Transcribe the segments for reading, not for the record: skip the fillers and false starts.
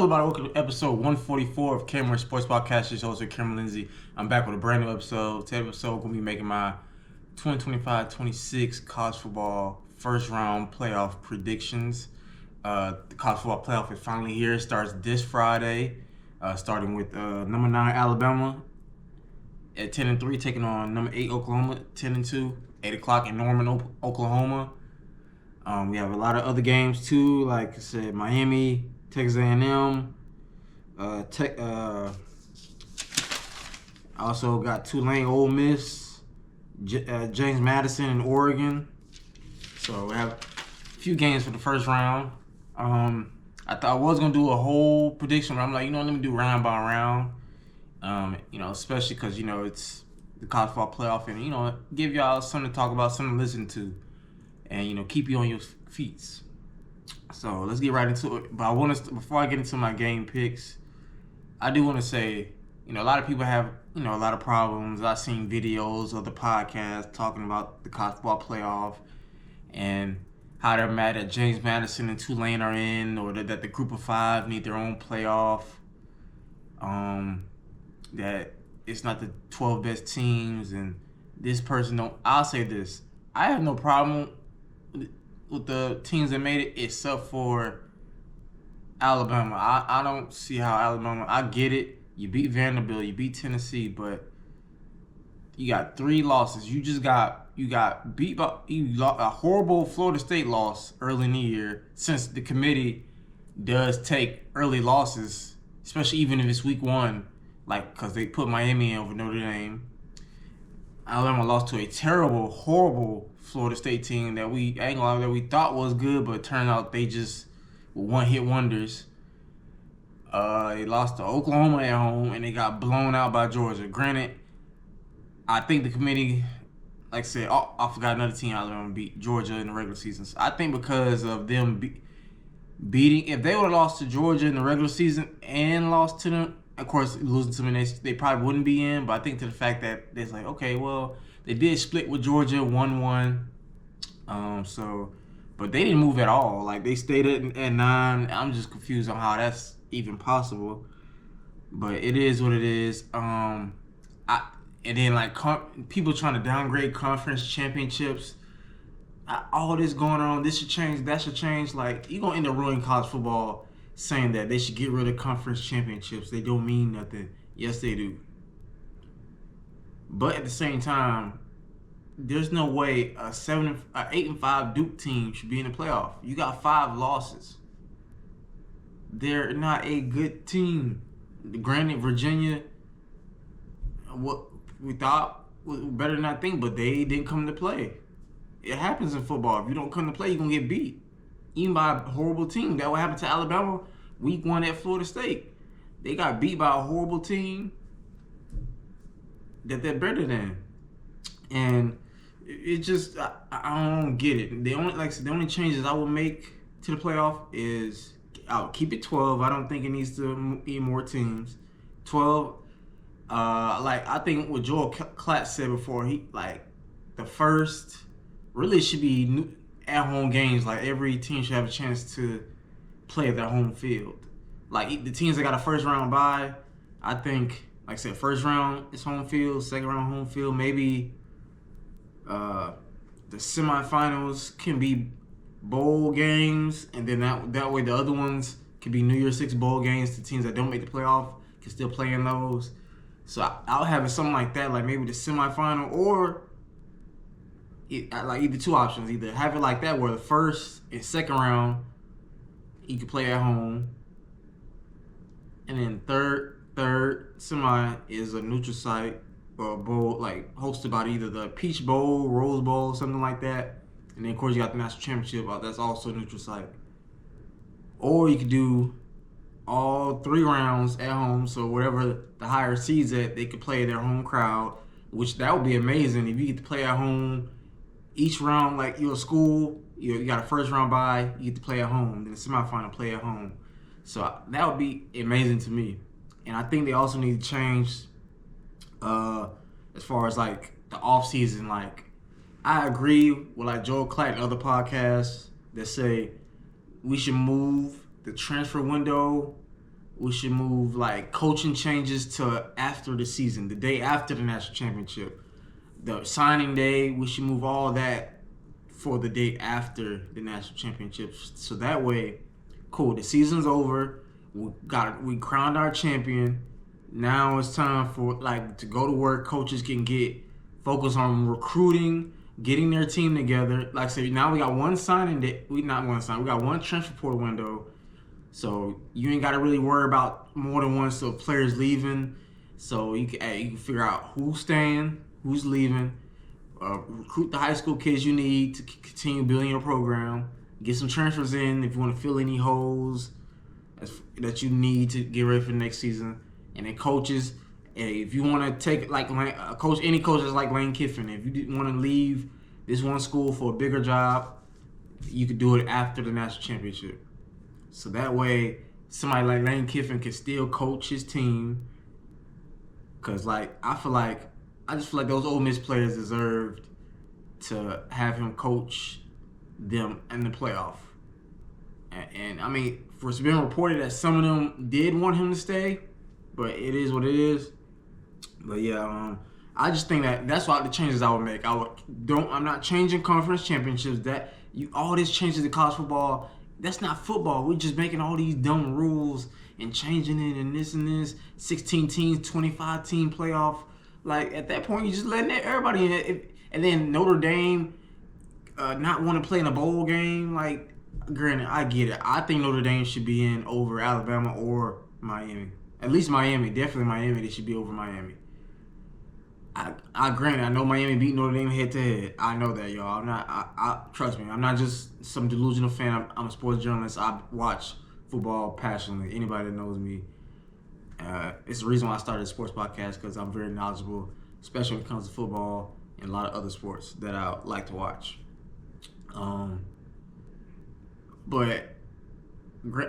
Welcome to episode 144 of Cameron Sports Podcast. This host Cameron Lindsay. I'm back with a brand new episode. Today's episode, I'm going to be making my 2025-26 college football first round playoff predictions. The college football playoff is finally here. It starts this Friday, starting with number 9 Alabama at 10-3, taking on number 8 Oklahoma 10-2, 8 o'clock in Norman, Oklahoma. We have a lot of other games too, like I said, Miami, Texas A&M. I also got Tulane, Ole Miss, James Madison, and Oregon. So we have a few games for the first round. I thought I was gonna do a whole prediction, but I'm like, let me do round by round. Especially because it's the college football playoff, and give y'all something to talk about, something to listen to, and keep you on your feet. So let's get right into it. But before I get into my game picks, I do want to say, a lot of people have, a lot of problems. I've seen videos of the podcast talking about the college football playoff and how they're mad that James Madison and Tulane are in, or that the group of 5 need their own playoff. That it's not the 12 best teams, and this person don't. I'll say this: I have no problem with the teams that made it, except for Alabama. I don't see how Alabama. I get it. You beat Vanderbilt, you beat Tennessee, but you got 3 losses. You got beat by a horrible Florida State loss early in the year. Since the committee does take early losses, especially even if it's week 1, because they put Miami in over Notre Dame. Alabama lost to a terrible, horrible Florida State team that we thought was good, but it turned out they just were one-hit wonders. They lost to Oklahoma at home, and they got blown out by Georgia. Granted, I think the committee, like I said, I forgot another team Alabama beat Georgia in the regular season. So I think because of them beating, if they would have lost to Georgia in the regular season and lost to them, of course, losing to them, they probably wouldn't be in. But I think to the fact that it's like, okay, well, they did split with Georgia 1-1. But they didn't move at all. Like, they stayed at 9. I'm just confused on how that's even possible. But it is what it is. People trying to downgrade conference championships. All this going on, this should change, that should change. Like, you're going to end up ruining college football saying that they should get rid of conference championships. They don't mean nothing. Yes, they do. But at the same time, there's no way a 8-5 Duke team should be in the playoff. You got 5 losses. They're not a good team. Granted, Virginia, what we thought was better than I think, but they didn't come to play. It happens in football. If you don't come to play, you're going to get beat. Even by a horrible team. That what happened to Alabama week 1 at Florida State. They got beat by a horrible team that they're better than. And it just, I don't get it. The only changes I would make to the playoff is I'll keep it 12. I don't think it needs to be more teams. 12, I think what Joel Klatt said before, the first really should be at-home games. Like, every team should have a chance to play at their home field. Like, the teams that got a first-round bye, I think, like I said, first round is home field, second round home field. Maybe the semifinals can be bowl games, and then that way the other ones can be New Year's Six bowl games. The teams that don't make the playoff can still play in those. So I'll have it something like that, like maybe the semifinal, or either 2 options. Either have it like that where the first and second round you can play at home, and then third semi is a neutral site or a bowl, like hosted by either the Peach Bowl, Rose Bowl, something like that. And then of course you got the national championship. That's also a neutral site. Or you could do all 3 rounds at home, so whatever the higher seeds at, they could play their home crowd, which that would be amazing if you get to play at home each round. Like, you're a school, you got a first round bye, you get to play at home, then the semifinal play at home. So that would be amazing to me. And I think they also need to change as far as like the off season. Like, I agree with like Joel Klatt and other podcasts that say we should move the transfer window We should move like coaching changes to after the season, the day after the national championship. The signing day, we should move all that for the day after the national championships. So that way, cool, the season's over. We crowned our champion. Now it's time for like to go to work. Coaches can get focused on recruiting, getting their team together. Like I said, now we got one signing day. We got one transfer portal window. So you ain't got to really worry about more than one so players leaving. So you can figure out who's staying, who's leaving. Recruit the high school kids you need to continue building your program. Get some transfers in if you want to fill any holes that you need to get ready for the next season. And then coaches, if you want to take like a coach, any coach that's like Lane Kiffin, if you want to leave this one school for a bigger job, you could do it after the national championship. So that way, somebody like Lane Kiffin can still coach his team. Cause like I just feel like those Ole Miss players deserved to have him coach them in the playoff. And I mean, it's been reported that some of them did want him to stay, but it is what it is. But yeah, I just think that's why the changes I would make. I'm not changing conference championships. All this changes to college football. That's not football. We're just making all these dumb rules and changing it and this. 16 teams, 25 team playoff. Like at that point, you're just letting everybody in it. And then Notre Dame not want to play in a bowl game. Like, granted, I get it. I think Notre Dame should be in over Alabama or Miami. At least Miami. Definitely Miami. They should be over Miami. Granted, I know Miami beat Notre Dame head to head. I know that, y'all. Trust me, I'm not just some delusional fan. I'm a sports journalist. I watch football passionately. Anybody that knows me, it's the reason why I started a sports podcast, because I'm very knowledgeable, especially when it comes to football and a lot of other sports that I like to watch. But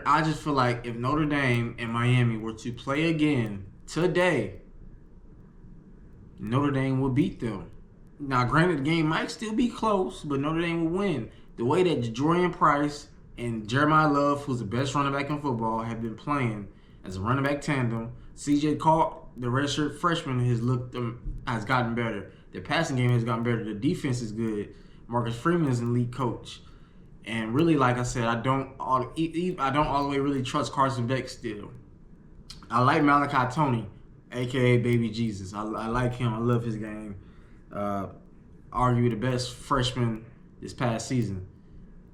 I just feel like if Notre Dame and Miami were to play again today, Notre Dame would beat them. Now, granted, the game might still be close, but Notre Dame will win. The way that Jadorian Price and Jeremiah Love, who's the best running back in football, have been playing as a running back tandem. C.J. Carr, the redshirt freshman, has gotten better. The passing game has gotten better. The defense is good. Marcus Freeman is an elite coach. And really, like I said, I don't all the way really trust Carson Beck still. I like Malachi Tony, a.k.a. Baby Jesus. I like him. I love his game. Arguably the best freshman this past season.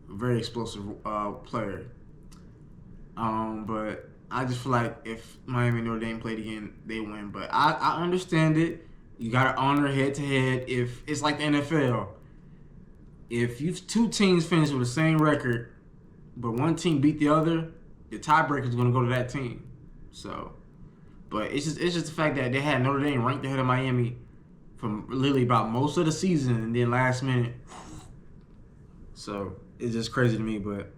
Very explosive player. But I just feel like if Miami and Notre Dame played again, they win. But I understand it. You got to honor head-to-head. If it's like the NFL. If two teams finish with the same record, but one team beat the other, the tiebreaker is going to go to that team. So, but it's just the fact that they had Notre Dame ranked ahead of Miami from literally about most of the season, and then last minute. So it's just crazy to me. But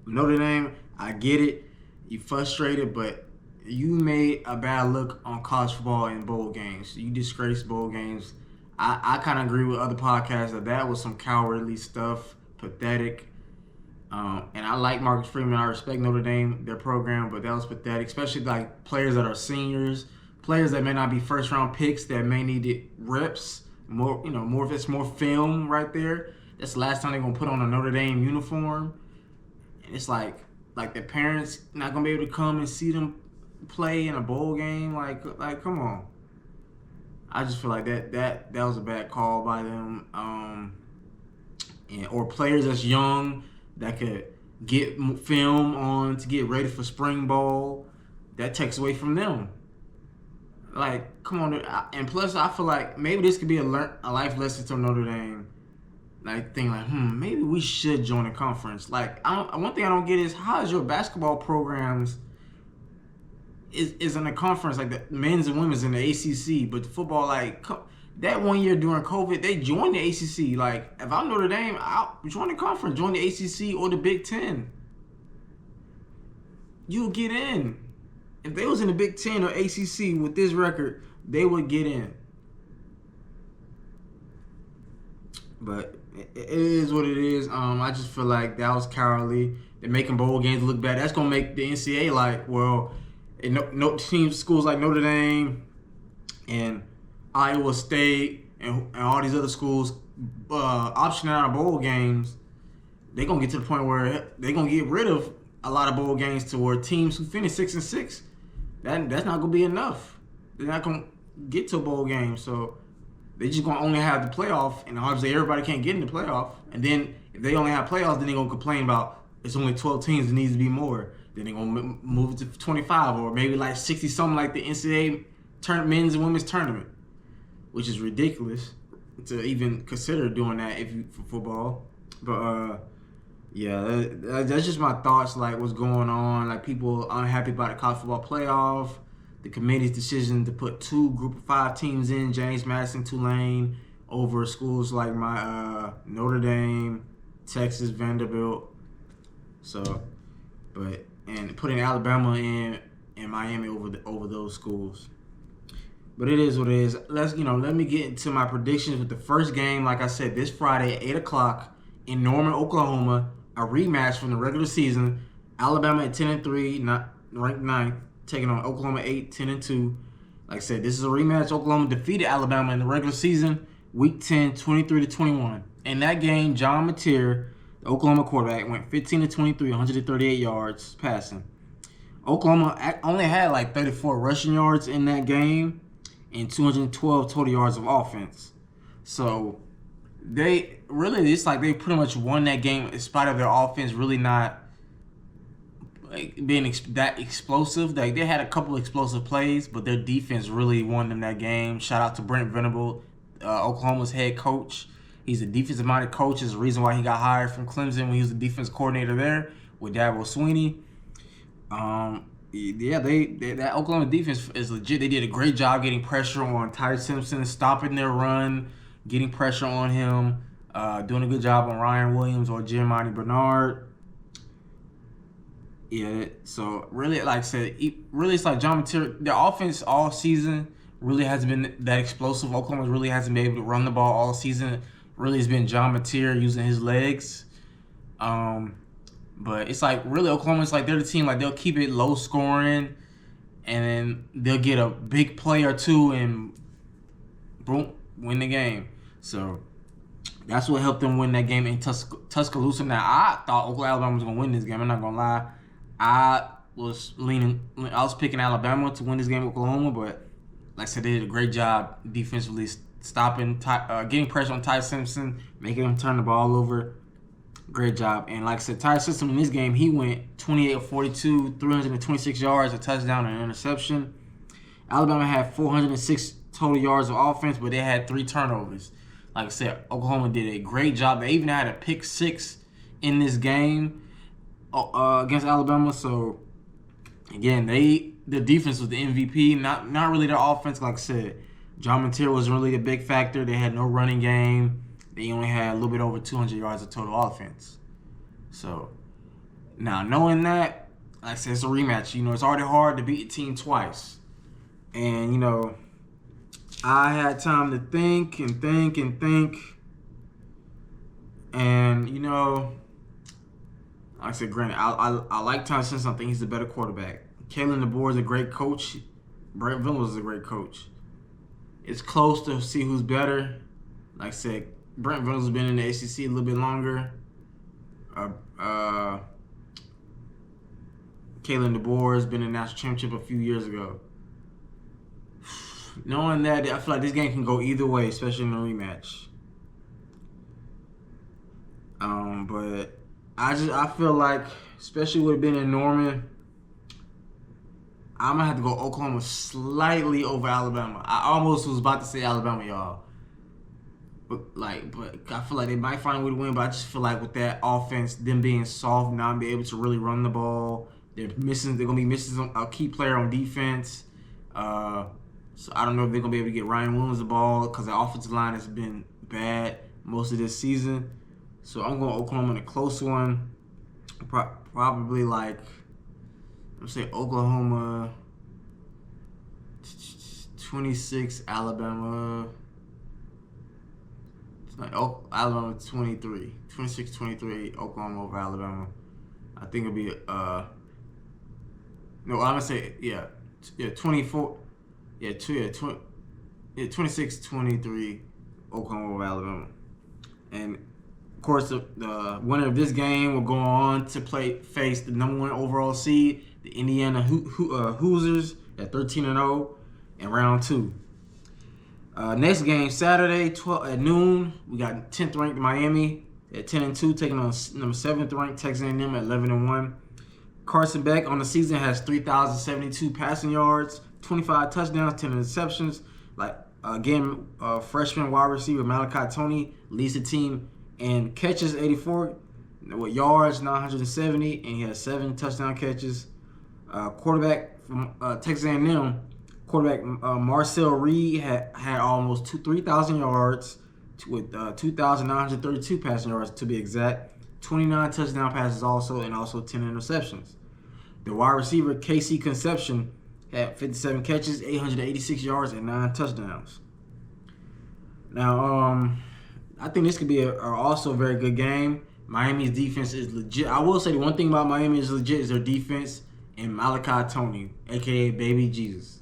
Notre Dame, I get it. You frustrated, but you made a bad look on college football in bowl games. You disgraced bowl games. I kind of agree with other podcasts that was some cowardly stuff, pathetic. And I like Marcus Freeman. I respect Notre Dame, their program, but that was pathetic, especially like players that are seniors, players that may not be first-round picks that may need reps, more if it's more film right there. That's the last time they're going to put on a Notre Dame uniform. And it's like the parents not going to be able to come and see them play in a bowl game. Like come on. I just feel like that was a bad call by them. Or players that's young that could get film on to get ready for spring ball. That takes away from them. Like, come on. And plus, I feel like maybe this could be a life lesson to Notre Dame. Like, think like, maybe we should join a conference. Like, one thing I don't get is how is your basketball programs is in a conference like the men's and women's in the ACC, but the football, like that 1 year during COVID, they joined the ACC. Like, if I'm Notre Dame, I'll join the conference, join the ACC or the Big Ten. You'll get in. If they was in the Big Ten or ACC with this record, they would get in. But it is what it is. I just feel like that was cowardly. They're making bowl games look bad. That's gonna make the NCAA like, well, and schools like Notre Dame and Iowa State and all these other schools optioning out of bowl games, they're gonna get to the point where they're gonna get rid of a lot of bowl games to where teams who finish 6-6, that's not gonna be enough. They're not gonna get to a bowl game, so they just gonna only have the playoff, and obviously everybody can't get in the playoff. And then if they only have playoffs, then they're gonna complain about it's only 12 teams. It needs to be more. Then they're gonna move it to 25 or maybe like 60 something like the NCAA men's and women's tournament, which is ridiculous to even consider doing that for football. But yeah, that's just my thoughts. Like what's going on? Like people unhappy about the college football playoff. The committee's decision to put 2 Group of 5 teams in, James Madison, Tulane, over schools like my Notre Dame, Texas, Vanderbilt. So, and putting Alabama in and Miami over those schools. But it is what it is. Let me get into my predictions with the first game. Like I said, this Friday at 8:00 in Norman, Oklahoma, a rematch from the regular season. Alabama at 10-3, not ranked 9th. Taking on Oklahoma 8, 10-2. Like I said, this is a rematch. Oklahoma defeated Alabama in the regular season, Week 10, 23-21. In that game, John Mateer, the Oklahoma quarterback, went 15-23, 138 yards passing. Oklahoma only had like 34 rushing yards in that game and 212 total yards of offense. So it's like they pretty much won that game in spite of their offense really not being that explosive. Like they had a couple explosive plays, but their defense really won them that game. Shout out to Brent Venable, Oklahoma's head coach. He's a defensive-minded coach. Is the reason why he got hired from Clemson when he was the defense coordinator there with Dabo Swinney. That Oklahoma defense is legit. They did a great job getting pressure on Ty Simpson, stopping their run, getting pressure on him, doing a good job on Ryan Williams or Giamatti Bernard. Yeah, so really, like I said, it's like John Mateer. Their offense all season really hasn't been that explosive. Oklahoma really hasn't been able to run the ball all season. Really, it's been John Mateer using his legs. But it's like really Oklahoma's like they're the team, like they'll keep it low scoring, and then they'll get a big play or two and boom, win the game. So that's what helped them win that game in Tuscaloosa. Now I thought Alabama was gonna win this game. I'm not gonna lie. I was picking Alabama to win this game with Oklahoma, but like I said, they did a great job defensively stopping, getting pressure on Ty Simpson, making him turn the ball over. Great job. And like I said, Ty Simpson in this game, he went 28 of 42, 326 yards, a touchdown, and an interception. Alabama had 406 total yards of offense, but they had 3 turnovers. Like I said, Oklahoma did a great job. They even had a pick 6 in this game against Alabama. So again, the defense was the MVP, not really their offense. Like I said, John Mateer was really a big factor. They had no running game. They only had a little bit over 200 yards of total offense. So now knowing that, like I said, it's a rematch. It's already hard to beat a team twice, and I had time to think, and like I said, granted, I like Ty Simpson. I think he's a better quarterback. Kalen DeBoer is a great coach. Brent Venables is a great coach. It's close to see who's better. Like I said, Brent Venables has been in the ACC a little bit longer. Kalen DeBoer has been in the national championship a few years ago. Knowing that, I feel like this game can go either way, especially in the rematch. But I feel like, especially with it being in Norman, I'm gonna have to go Oklahoma slightly over Alabama. I almost was about to say Alabama, y'all. But I feel like they might find a way to win. But I just feel like with that offense, them being soft, not being able to really run the ball, they're gonna be missing a key player on defense. So I don't know if they're gonna be able to get Ryan Williams the ball because the offensive line has been bad most of this season. So I'm going Oklahoma in a close one. Probably let's say Oklahoma 26, Alabama. Alabama 23. 26-23, Oklahoma over Alabama. I think it'll be no, I'm gonna say 24, 26-23, Oklahoma over Alabama. And of course, the winner of this game will go on to face the number 1 overall seed, the Indiana Hoosiers at 13-0 in round 2. Next game Saturday, 12 at noon. We got 10th ranked Miami at 10-2 taking on number 7th ranked Texas A&M at 11-1. Carson Beck on the season has 3,072 passing yards, 25 touchdowns, 10 interceptions. Freshman wide receiver Malachi Tony leads the team in catches 84, with yards 970, and he has 7 touchdown catches. Quarterback from Texas A&M, Marcel Reed had almost 3,000 yards with 2,932 passing yards to be exact. 29 touchdown passes also, and also 10 interceptions. The wide receiver KC Conception had 57 catches, 886 yards, and 9 touchdowns. Now, I think this could be also a very good game. Miami's defense is legit. I will say the one thing about Miami is legit is their defense and Malachi Tony, a.k.a. Baby Jesus.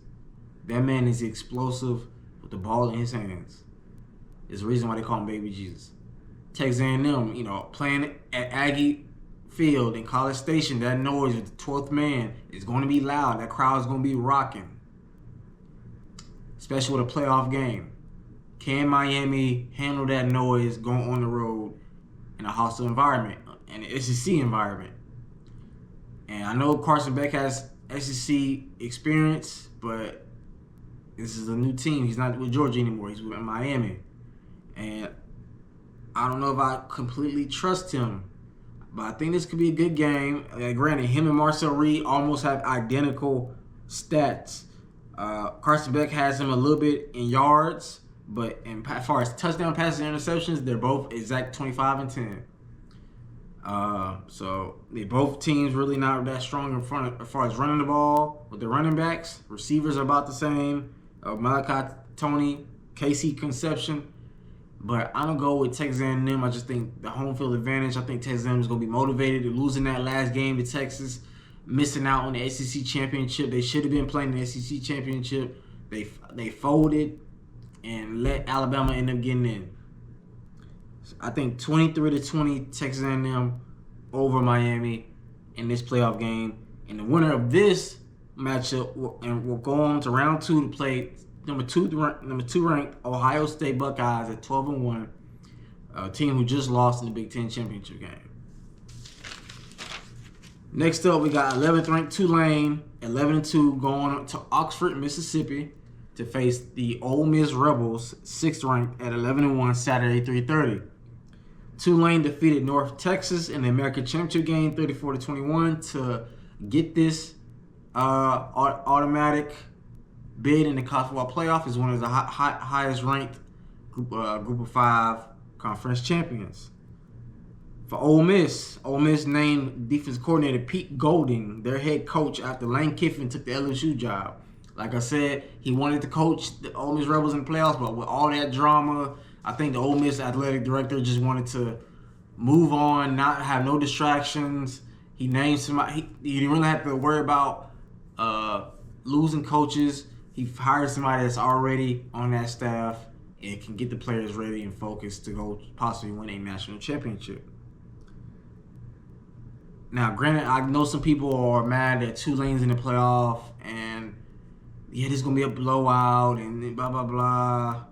That man is explosive with the ball in his hands. There's a reason why they call him Baby Jesus. Texas A&M, playing at Aggie Field in College Station, that noise with the 12th man is going to be loud. That crowd is going to be rocking, especially with a playoff game. Can Miami handle that noise going on the road in a hostile environment, in an SEC environment? And I know Carson Beck has SEC experience, but this is a new team. He's not with Georgia anymore. He's with Miami. And I don't know if I completely trust him, but I think this could be a good game. Granted, him and Marcel Reed almost have identical stats. Carson Beck has him a little bit in yards, but as far as touchdown passes and interceptions, they're both exact 25 and 10. So they both teams really not that strong in front as far as running the ball with the running backs. Receivers are about the same. Malachi Tony, KC Conception. But I'm going to go with Texas A&M. I just think the home field advantage. I think Texas A&M is going to be motivated. They're losing that last game to Texas, missing out on the SEC championship. They should have been playing the SEC championship. They folded and let Alabama end up getting in. So I think 23-20 Texas A&M over Miami in this playoff game. And the winner of this matchup will go on to round 2 to play number two ranked Ohio State Buckeyes at 12-1, a team who just lost in the Big Ten championship game. Next up, we got 11th ranked Tulane, 11-2, going to Oxford, Mississippi, to face the Ole Miss Rebels, 6th ranked at 11-1, Saturday 3:30. Tulane defeated North Texas in the American Championship game, 34-21, to get this automatic bid in the college football playoff is one of the highest ranked group of 5 conference champions. For Ole Miss named defensive coordinator Pete Golding their head coach after Lane Kiffin took the LSU job. Like I said, he wanted to coach the Ole Miss Rebels in the playoffs, but with all that drama, I think the Ole Miss athletic director just wanted to move on, not have no distractions. He named somebody. He didn't really have to worry about losing coaches. He hired somebody that's already on that staff and can get the players ready and focused to go possibly win a national championship. Now, granted, I know some people are mad that Tulane's in the playoff and this is going to be a blowout and blah, blah, blah.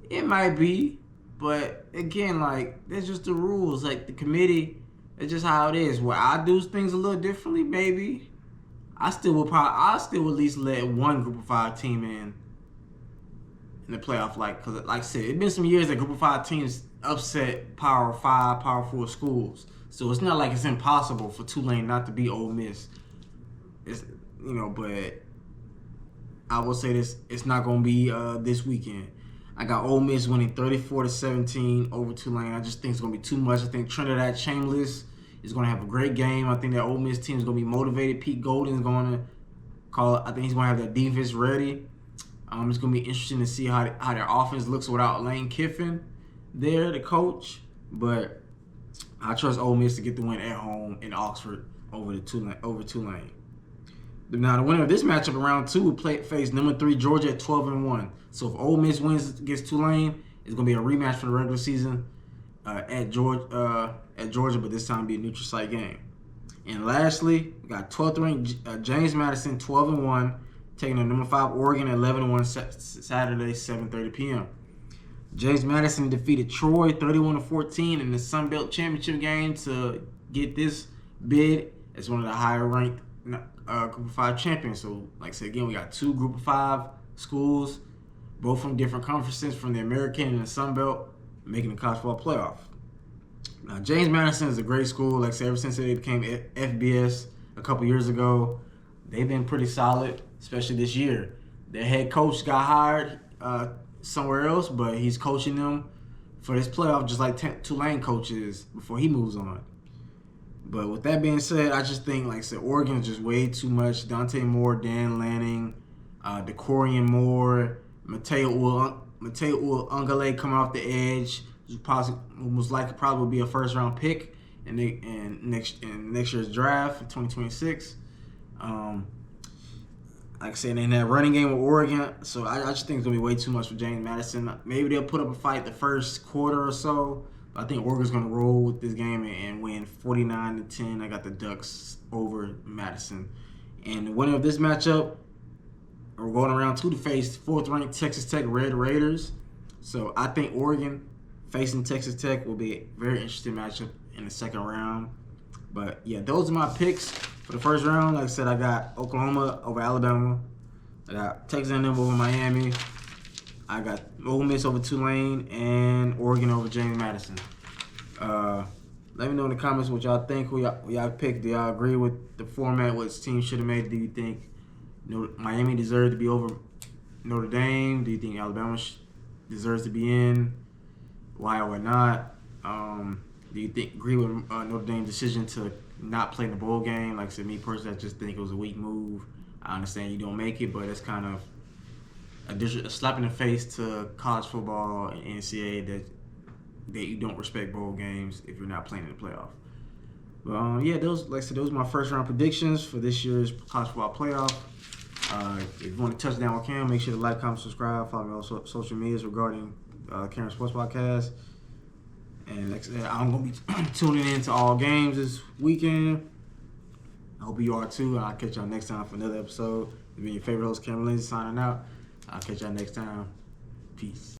It might be, but again, that's just the rules. The committee, it's just how it is. Where I do things a little differently, maybe. I still will at least let one group of 5 team in the playoff. Because like I said, it's been some years that group of 5 teams upset Power 5, Power 4 schools. So it's not like it's impossible for Tulane not to beat Ole Miss. But I will say this: it's not going to be this weekend. I got Ole Miss winning 34-17 over Tulane. I just think it's going to be too much. I think Trinidad Chambliss is going to have a great game. I think that Ole Miss team is going to be motivated. Pete Golding is going to call it. I think he's going to have that defense ready. It's going to be interesting to see how their offense looks without Lane Kiffin there, the coach. But I trust Ole Miss to get the win at home in Oxford over Tulane. Now, the winner of this matchup in round 2 will face number 3 Georgia at 12-1. So if Ole Miss wins against Tulane, it's going to be a rematch for the regular season at Georgia, but this time it'll be a neutral site game. And lastly, we got 12th ranked James Madison 12-1, taking the number 5 Oregon at 11-1 Saturday 7:30 p.m. James Madison defeated Troy 31-14 in the Sun Belt Championship game to get this bid as one of the higher ranked Group of 5 champions. So, like I said again, we got 2 Group of 5 schools, both from different conferences, from the American and the Sun Belt, making the college football playoff. Now, James Madison is a great school. Like I said, ever since they became FBS a couple years ago, they've been pretty solid, especially this year. Their head coach got hired somewhere else, but he's coaching them for this playoff just like Tulane coaches before he moves on. But with that being said, I just think, like I said, Oregon is just way too much. Dante Moore, Dan Lanning, DeCorian Moore, Mateo Ungale coming off the edge, most likely probably will be a first-round pick in next year's draft in 2026. Like I said, in that running game with Oregon, so I just think it's going to be way too much for James Madison. Maybe they'll put up a fight the first quarter or so. I think Oregon's going to roll with this game and win 49-10. I got the Ducks over Madison. And the winner of this matchup, we're going around 2 to face 4th-ranked Texas Tech Red Raiders. So I think Oregon facing Texas Tech will be a very interesting matchup in the second round. But, yeah, those are my picks for the first round. Like I said, I got Oklahoma over Alabama. I got Texas A&M over Miami. I got Ole Miss over Tulane and Oregon over James Madison. Let me know in the comments what y'all think. Who y'all picked? Do y'all agree with the format? What team should have made? Do you think Miami deserved to be over Notre Dame? Do you think Alabama deserves to be in? Why or why not? Do you agree with Notre Dame's decision to not play in the bowl game? Like I said, me personally, I just think it was a weak move. I understand you don't make it, but it's kind of a slap in the face to college football and NCAA that you don't respect bowl games if you're not playing in the playoff. But yeah, those are my first round predictions for this year's college football playoff. If you want to touch down with Cam, make sure to like, comment, subscribe, follow me on social medias regarding Cam Sports Podcast. And like I said, I'm gonna be tuning in to all games this weekend. I hope you are too. I'll catch y'all next time for another episode. It's been your favorite host, Cameron Lindsay, signing out. I'll catch y'all next time. Peace.